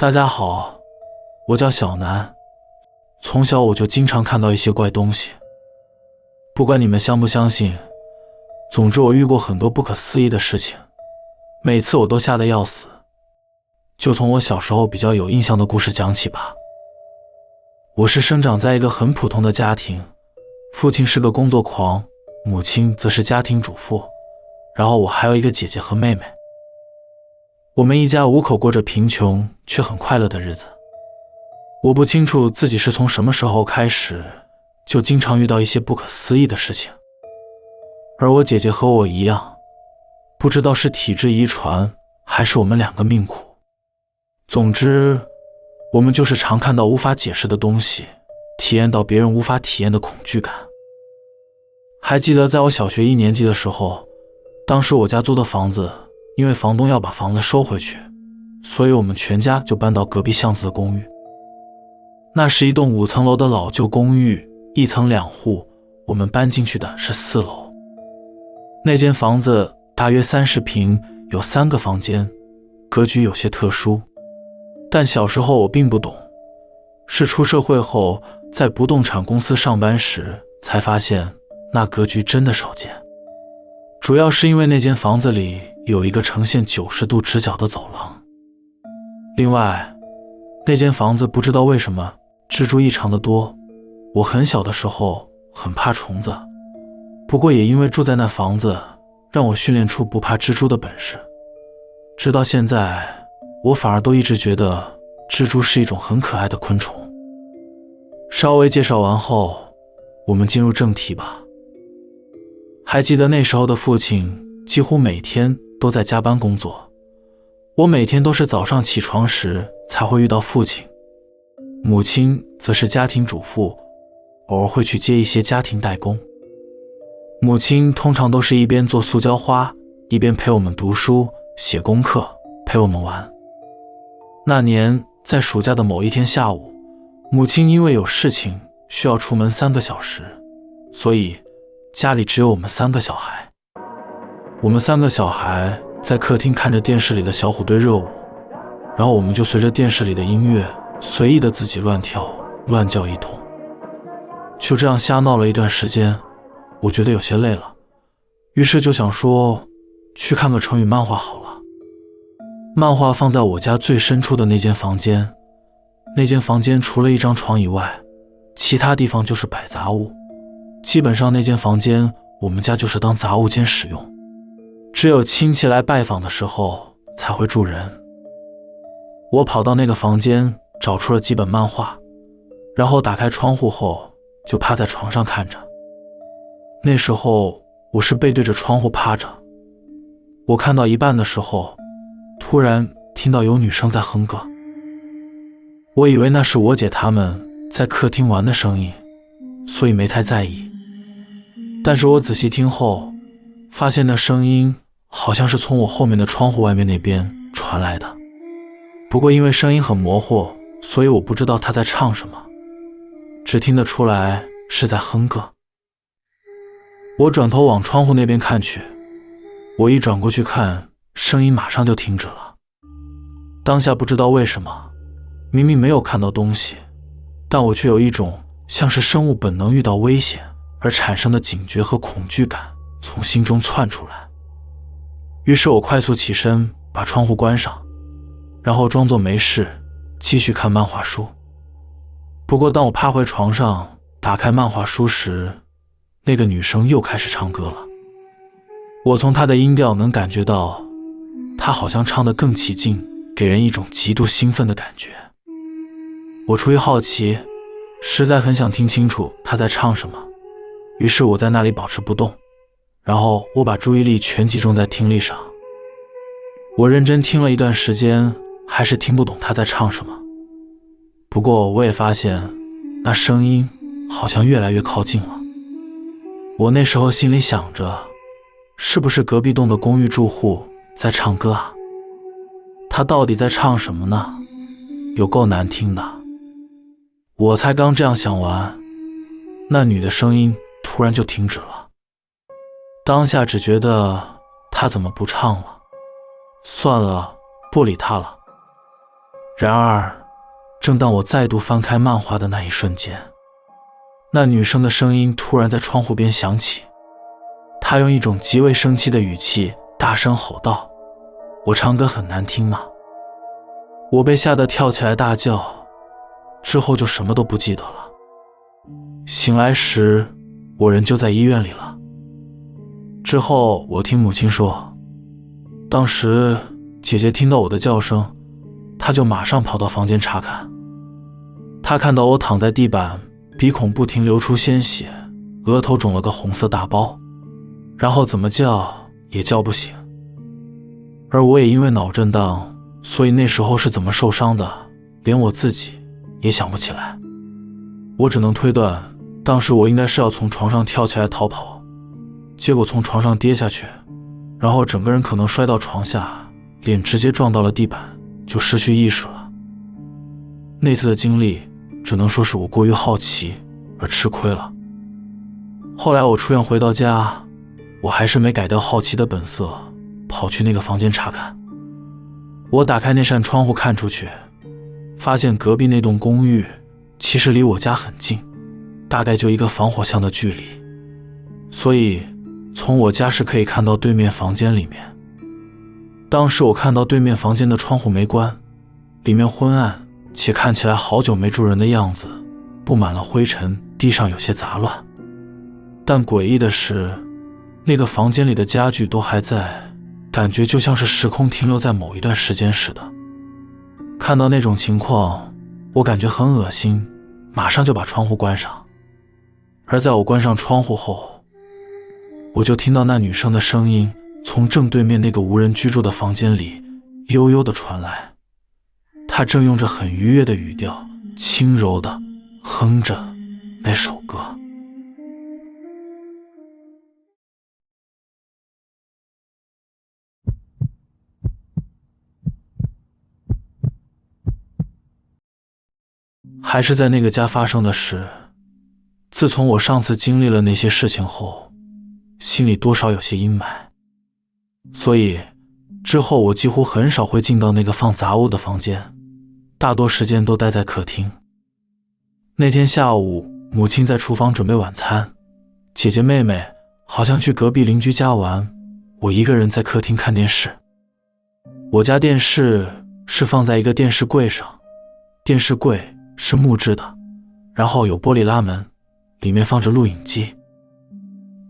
大家好，我叫小南，从小我就经常看到一些怪东西，不管你们相不相信，总之我遇过很多不可思议的事情，每次我都吓得要死。就从我小时候比较有印象的故事讲起吧。我是生长在一个很普通的家庭，父亲是个工作狂，母亲则是家庭主妇，然后我还有一个姐姐和妹妹。我们一家5口过着贫穷却很快乐的日子。我不清楚自己是从什么时候开始，就经常遇到一些不可思议的事情。而我姐姐和我一样，不知道是体质遗传，还是我们2个命苦。总之，我们就是常看到无法解释的东西，体验到别人无法体验的恐惧感。还记得在我小学1年级的时候，当时我家租的房子，因为房东要把房子收回去，所以我们全家就搬到隔壁巷子的公寓。那是一栋5层楼的老旧公寓，1层2户，我们搬进去的是4楼。那间房子大约30平，有3个房间，格局有些特殊。但小时候我并不懂，是出社会后在不动产公司上班时才发现那格局真的少见。主要是因为那间房子里有一个呈现90度直角的走廊。另外，那间房子不知道为什么蜘蛛异常的多，我很小的时候很怕虫子，不过也因为住在那房子，让我训练出不怕蜘蛛的本事。直到现在，我反而都一直觉得蜘蛛是一种很可爱的昆虫。稍微介绍完后，我们进入正题吧。还记得那时候的父亲几乎每天都在加班工作，我每天都是早上起床时才会遇到父亲，母亲则是家庭主妇，偶尔会去接一些家庭代工。母亲通常都是一边做塑胶花，一边陪我们读书、写功课，陪我们玩。那年在暑假的某一天下午，母亲因为有事情需要出门3个小时，所以家里只有我们3个小孩。我们3个小孩在客厅看着电视里的小虎队热舞，然后我们就随着电视里的音乐随意的自己乱跳乱叫一通。就这样瞎闹了一段时间，我觉得有些累了，于是就想说去看个成语漫画好了。漫画放在我家最深处的那间房间，那间房间除了一张床以外，其他地方就是摆杂物，基本上那间房间我们家就是当杂物间使用，只有亲戚来拜访的时候才会住人。我跑到那个房间找出了几本漫画，然后打开窗户后就趴在床上看着。那时候我是背对着窗户趴着，我看到一半的时候，突然听到有女生在哼歌，我以为那是我姐她们在客厅玩的声音，所以没太在意。但是我仔细听后，发现那声音好像是从我后面的窗户外面那边传来的。不过因为声音很模糊，所以我不知道她在唱什么，只听得出来是在哼歌。我转头往窗户那边看去，我一转过去看，声音马上就停止了。当下不知道为什么，明明没有看到东西，但我却有一种像是生物本能遇到危险而产生的警觉和恐惧感从心中窜出来。于是我快速起身把窗户关上，然后装作没事继续看漫画书。不过当我趴回床上打开漫画书时，那个女生又开始唱歌了。我从她的音调能感觉到，她好像唱得更起劲，给人一种极度兴奋的感觉。我出于好奇，实在很想听清楚她在唱什么，于是我在那里保持不动，然后我把注意力全集中在听力上。我认真听了一段时间，还是听不懂她在唱什么。不过我也发现，那声音好像越来越靠近了。我那时候心里想着，是不是隔壁栋的公寓住户在唱歌啊？他到底在唱什么呢？有够难听的。我才刚这样想完，那女的声音突然就停止了。当下只觉得她怎么不唱了，算了，不理她了。然而，正当我再度翻开漫画的那一瞬间，那女生的声音突然在窗户边响起，她用一种极为生气的语气大声吼道：“我唱歌很难听吗？”我被吓得跳起来大叫，之后就什么都不记得了。醒来时，我人就在医院里了。之后我听母亲说，当时姐姐听到我的叫声，她就马上跑到房间查看。她看到我躺在地板，鼻孔不停流出鲜血，额头肿了个红色大包，然后怎么叫也叫不醒。而我也因为脑震荡，所以那时候是怎么受伤的，连我自己也想不起来。我只能推断，当时我应该是要从床上跳起来逃跑，结果从床上跌下去，然后整个人可能摔到床下，脸直接撞到了地板，就失去意识了。那次的经历只能说是我过于好奇而吃亏了。后来我出院回到家，我还是没改掉好奇的本色，跑去那个房间查看。我打开那扇窗户看出去，发现隔壁那栋公寓其实离我家很近，大概就一个防火巷的距离，所以从我家是可以看到对面房间里面。当时我看到对面房间的窗户没关，里面昏暗且看起来好久没住人的样子，布满了灰尘，地上有些杂乱。但诡异的是，那个房间里的家具都还在，感觉就像是时空停留在某一段时间似的。看到那种情况，我感觉很恶心，马上就把窗户关上。而在我关上窗户后，我就听到那女生的声音从正对面那个无人居住的房间里悠悠地传来，她正用着很愉悦的语调轻柔地哼着那首歌。还是在那个家发生的事。自从我上次经历了那些事情后，心里多少有些阴霾，所以之后我几乎很少会进到那个放杂物的房间，大多时间都待在客厅。那天下午，母亲在厨房准备晚餐，姐姐妹妹好像去隔壁邻居家玩，我一个人在客厅看电视。我家电视是放在一个电视柜上，电视柜是木质的，然后有玻璃拉门，里面放着录影机。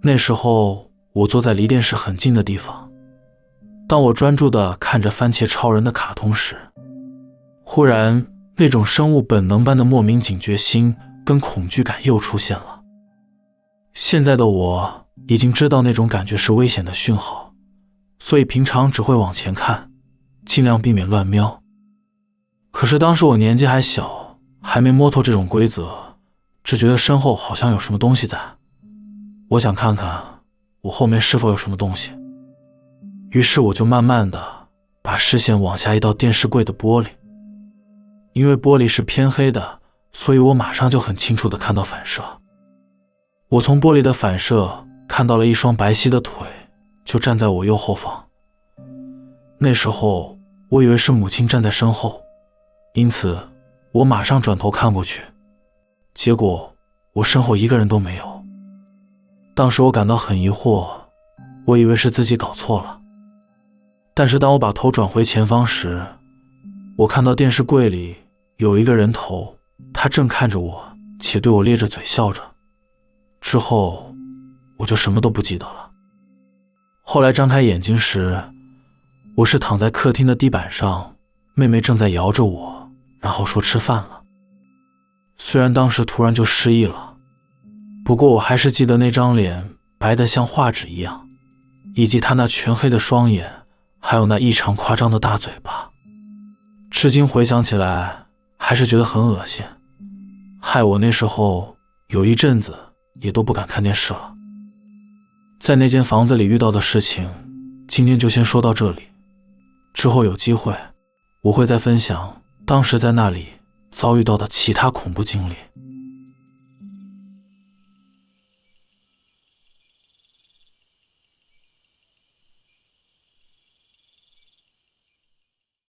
那时候我坐在离电视很近的地方，当我专注地看着番茄超人的卡通时，忽然那种生物本能般的莫名警觉心跟恐惧感又出现了。现在的我已经知道那种感觉是危险的讯号，所以平常只会往前看，尽量避免乱瞄。可是当时我年纪还小，还没摸透这种规则，只觉得身后好像有什么东西在，我想看看我后面是否有什么东西。于是我就慢慢的把视线往下移到电视柜的玻璃，因为玻璃是偏黑的，所以我马上就很清楚地看到反射。我从玻璃的反射看到了一双白皙的腿，就站在我右后方。那时候我以为是母亲站在身后，因此我马上转头看过去，结果我身后一个人都没有。当时我感到很疑惑，我以为是自己搞错了。但是当我把头转回前方时，我看到电视柜里有一个人头，他正看着我，且对我咧着嘴笑着。之后我就什么都不记得了。后来张开眼睛时，我是躺在客厅的地板上，妹妹正在摇着我，然后说吃饭了。虽然当时突然就失忆了，不过我还是记得那张脸白得像画纸一样，以及她那全黑的双眼，还有那异常夸张的大嘴巴。至今回想起来还是觉得很恶心，害我那时候有一阵子也都不敢看电视了。在那间房子里遇到的事情，今天就先说到这里，之后有机会我会再分享当时在那里遭遇到的其他恐怖经历。